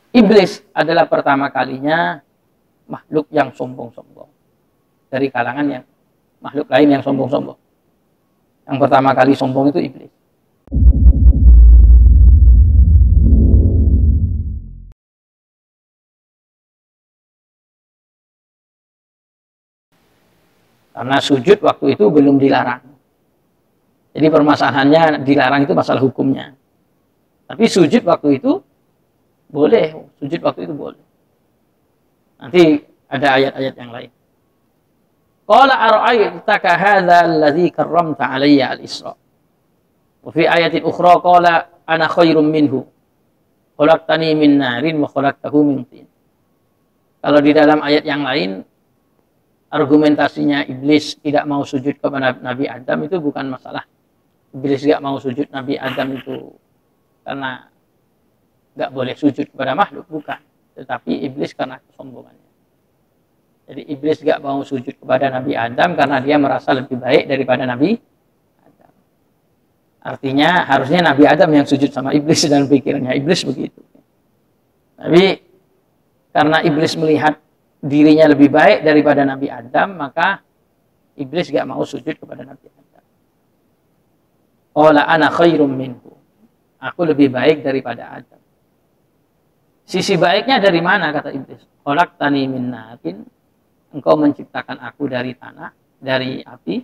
Iblis adalah pertama kalinya makhluk yang sombong-sombong. Dari kalangan yang makhluk lain yang sombong-sombong. Yang pertama kali sombong itu iblis. Karena sujud waktu itu belum dilarang. Jadi permasalahannya dilarang itu masalah hukumnya. Tapi sujud waktu itu boleh. Sujud waktu itu boleh. Nanti ada ayat-ayat yang lain. Qala ara'aytaka hadza alladhi karramta 'alayya al-Isra. Wa fi ayatin ukhra qala ana khairum minhu. Khalaqtani min narin wa khalaqtahu min tin. Kalau di dalam ayat yang lain argumentasinya iblis tidak mau sujud kepada Nabi Adam itu bukan masalah. Iblis tidak mau sujud Nabi Adam itu karena nggak boleh sujud kepada makhluk, bukan. Tetapi iblis karena kesombongannya. Jadi iblis nggak mau sujud kepada Nabi Adam karena dia merasa lebih baik daripada Nabi Adam. Artinya harusnya Nabi Adam yang sujud sama iblis dan pikirnya iblis begitu. Tapi karena iblis melihat dirinya lebih baik daripada Nabi Adam, maka iblis nggak mau sujud kepada Nabi Adam. Qala ana khairum minhu. Aku lebih baik daripada Adam. Sisi baiknya dari mana, kata iblis? Khalaqtani min narin. Engkau menciptakan aku dari tanah, dari api.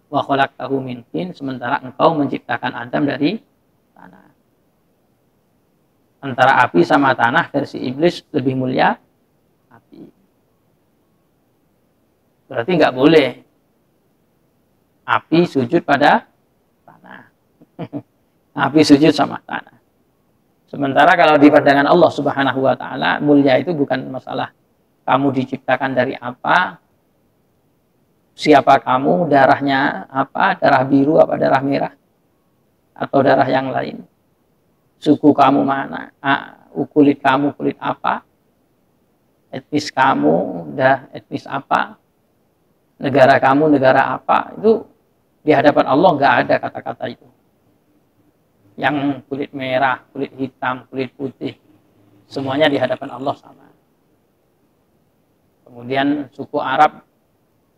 Wa khalaqtahu min tin. Sementara engkau menciptakan Adam dari tanah. Antara api sama tanah versi iblis lebih mulia api. Berarti nggak boleh api sujud pada tanah. Api sujud sama tanah. Sementara kalau di pandangan Allah Subhanahu wa taala, mulia itu bukan masalah kamu diciptakan dari apa, siapa kamu, darahnya apa, darah biru apa darah merah, atau darah yang lain. Suku kamu mana, kulit kamu kulit apa, etnis kamu etnis apa, negara kamu negara apa, itu di hadapan Allah nggak ada kata-kata itu. Yang kulit merah, kulit hitam, kulit putih, semuanya di hadapan Allah sama. Kemudian suku Arab,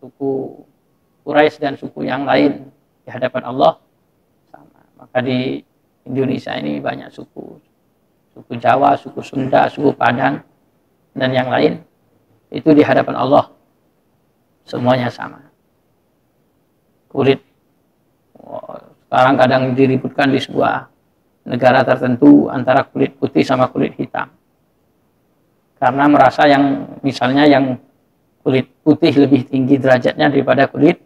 suku Quraisy dan suku yang lain di hadapan Allah sama. Maka di Indonesia ini banyak suku. Suku Jawa, suku Sunda, suku Padang dan yang lain. Itu di hadapan Allah semuanya sama. Kulit sekarang kadang diributkan di sebuah negara tertentu antara kulit putih sama kulit hitam. Karena merasa yang misalnya yang kulit putih lebih tinggi derajatnya daripada kulit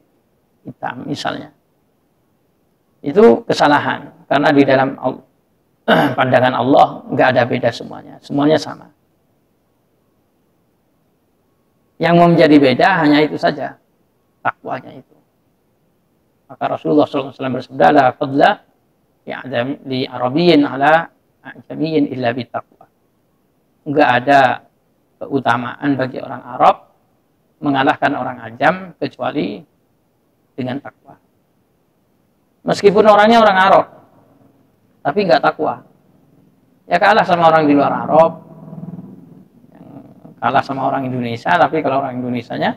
hitam misalnya. Itu kesalahan. Karena di dalam pandangan Allah nggak ada beda semuanya. Semuanya sama. Yang menjadi beda hanya itu saja. Takwanya itu. Maka Rasulullah SAW bersabda, la fadla li Arabiyyin ala ajamiyyin illa bitaqwa. Enggak ada keutamaan bagi orang Arab mengalahkan orang Ajam kecuali dengan takwa. Meskipun orangnya orang Arab, tapi enggak takwa. Ya kalah sama orang di luar Arab, kalah sama orang Indonesia, tapi kalau orang Indonesianya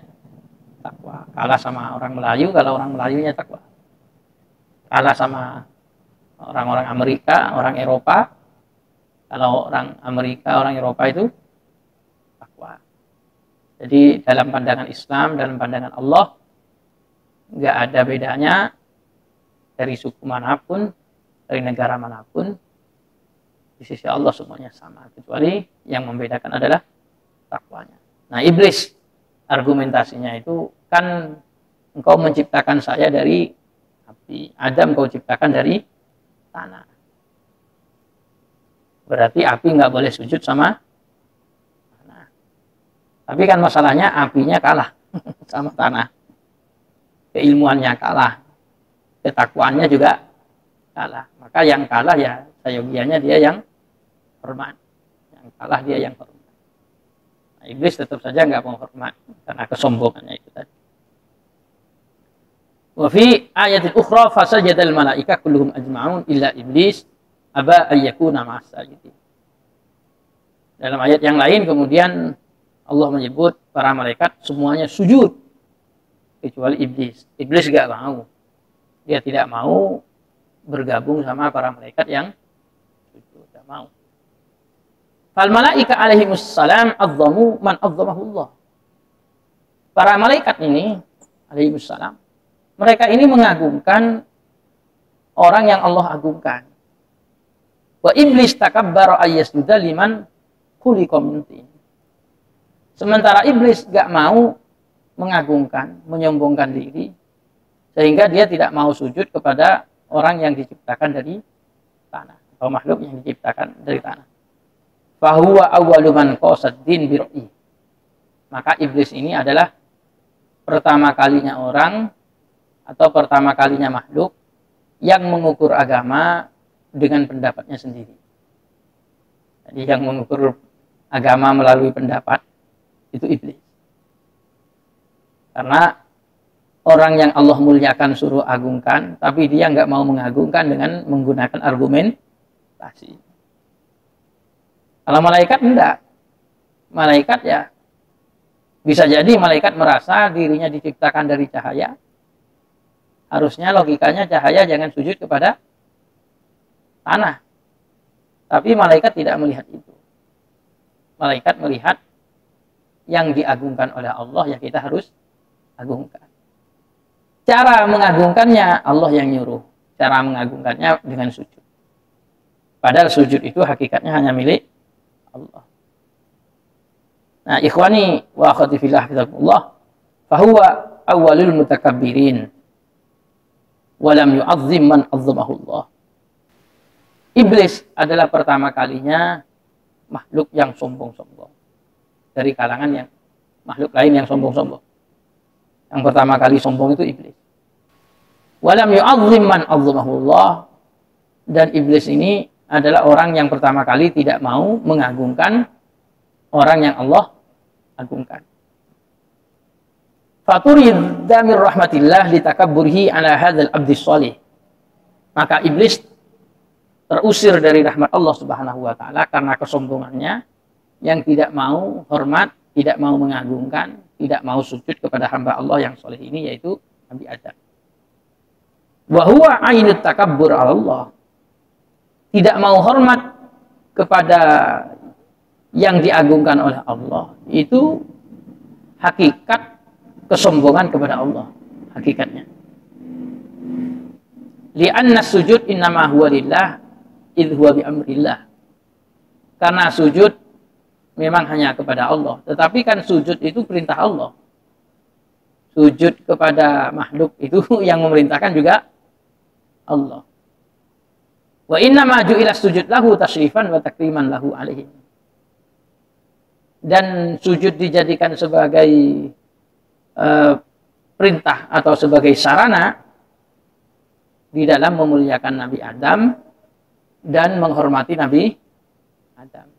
takwa. Kalah sama orang Melayu, kalau orang Melayunya takwa. Kalah sama orang-orang Amerika, orang Eropa, kalau orang Amerika, orang Eropa itu takwa. Jadi dalam pandangan Islam, dalam pandangan Allah, nggak ada bedanya dari suku manapun, dari negara manapun, di sisi Allah semuanya sama. Kecuali yang membedakan adalah takwanya. Nah, iblis argumentasinya itu kan engkau menciptakan saya dari api, Adam kau ciptakan dari tanah. Berarti api nggak boleh sujud sama tanah. Tapi kan masalahnya apinya kalah sama tanah. Keilmuannya kalah. Ketakwaannya juga kalah. Maka yang kalah ya sayogianya dia yang hormat. Yang kalah dia yang hormat. Nah, iblis tetap saja nggak mau hormat karena kesombongannya itu tadi. Wa fi ayatin ukhra fasajadal malaika kulluhum ajma'un illa iblis aba ayyakuna ma'as sajidin. Dalam ayat yang lain kemudian Allah menyebut para malaikat semuanya sujud kecuali iblis. Iblis gak mau. Dia tidak mau bergabung sama para malaikat yang sujud. Gak mau. Fal malaika alaihimussalam azzamu man azzamahullah. Para malaikat ini alaihimussalam, mereka ini mengagungkan orang yang Allah agungkan. Wa iblis takabbara ayyasjuda liman khuliqa min tin. Sementara iblis gak mau mengagungkan, menyombongkan diri, sehingga dia tidak mau sujud kepada orang yang diciptakan dari tanah, atau makhluk yang diciptakan dari tanah. Fahuwa awwalu man qasad din bi ra'yi. Maka iblis ini adalah pertama kalinya orang atau pertama kalinya makhluk yang mengukur agama dengan pendapatnya sendiri. Jadi yang mengukur agama melalui pendapat itu iblis. Karena orang yang Allah muliakan suruh agungkan, tapi dia nggak mau mengagungkan dengan menggunakan argumentasi. Kalau malaikat enggak. Malaikat ya bisa jadi malaikat merasa dirinya diciptakan dari cahaya. Harusnya logikanya cahaya jangan sujud kepada tanah. Tapi malaikat tidak melihat itu. Malaikat melihat yang diagungkan oleh Allah, ya kita harus agungkan. Cara mengagungkannya Allah yang nyuruh. Cara mengagungkannya dengan sujud. Padahal sujud itu hakikatnya hanya milik Allah. Nah, ikhwani wa akhwati fillah hafizakumullah, fahuwa awwalul mutakabbirin wa lam yu'azzim man 'azzamahullah. Iblis adalah pertama kalinya makhluk yang sombong-sombong dari kalangan yang makhluk lain yang sombong-sombong. Yang pertama kali sombong itu iblis. Wa lam yu'azzim man 'azzamahullah, dan iblis ini adalah orang yang pertama kali tidak mau mengagungkan orang yang Allah agungkan. Faturidda min rahmatillah litakabburhi ala hadzal abdi shalih. Maka iblis terusir dari rahmat Allah Subhanahu wa taala karena kesombongannya yang tidak mau hormat, tidak mau mengagungkan, tidak mau sujud kepada hamba Allah yang saleh ini, yaitu Nabi Adam. Wa huwa ainut takabbur 'ala Allah. Tidak mau hormat kepada yang diagungkan oleh Allah, itu hakikat kesombongan kepada Allah, hakikatnya. Li'anna sujud innama huwa lillah idh huwa bi amrillah. Karena sujud memang hanya kepada Allah, tetapi kan sujud itu perintah Allah. Sujud kepada makhluk itu yang memerintahkan juga Allah. Wa innama ju'ila sujud lahu tasyrifan wa takriman lahu alaihi. Dan sujud dijadikan sebagai perintah atau sebagai sarana di dalam memuliakan Nabi Adam dan menghormati Nabi Adam.